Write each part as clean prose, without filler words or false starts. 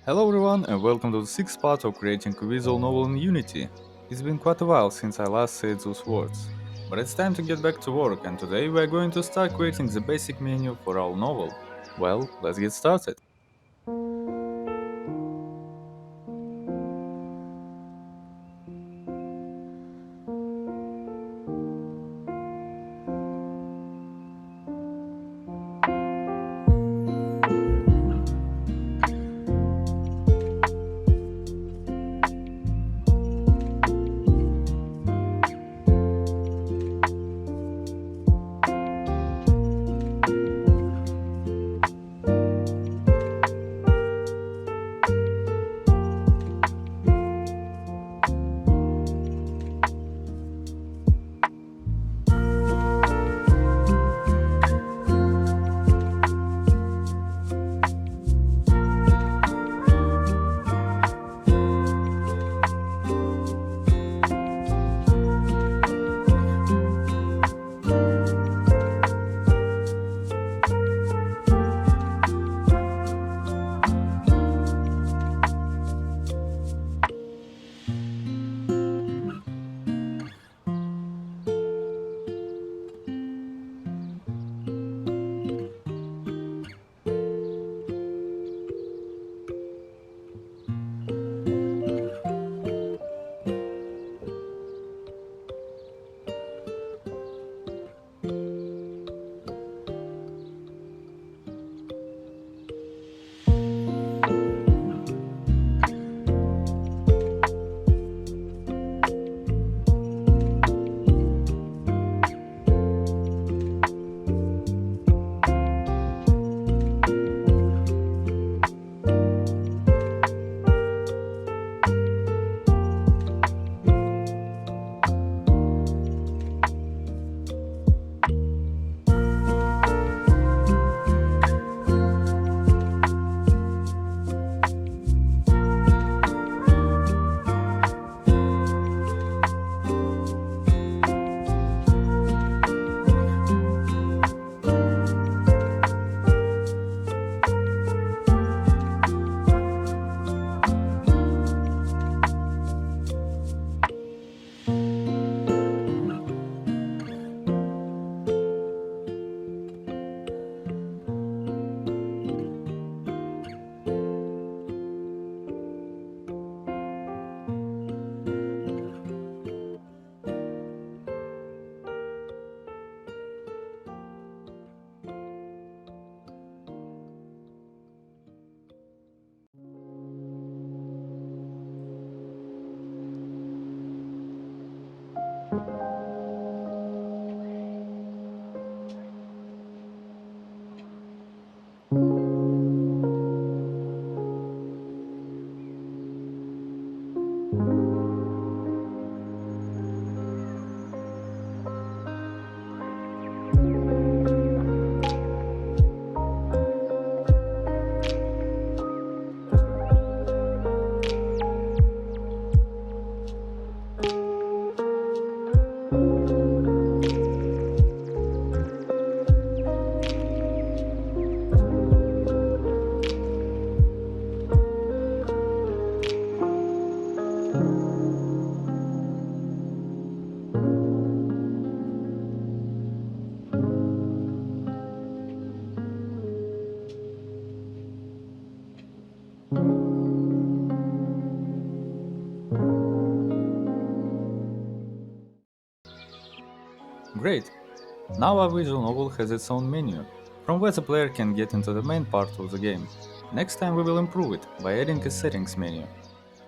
Hello everyone and welcome to the sixth part of creating a visual novel in Unity. It's been quite a while since I last said those words, but it's time to get back to work and today we are going to start creating the basic menu for our novel. Well, let's get started. Great! Now our visual novel has its own menu, from where the player can get into the main part of the game. Next time we will improve it by adding a settings menu.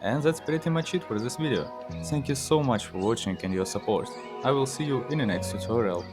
And that's pretty much it for this video. Thank you so much for watching and your support. I will see you in the next tutorial.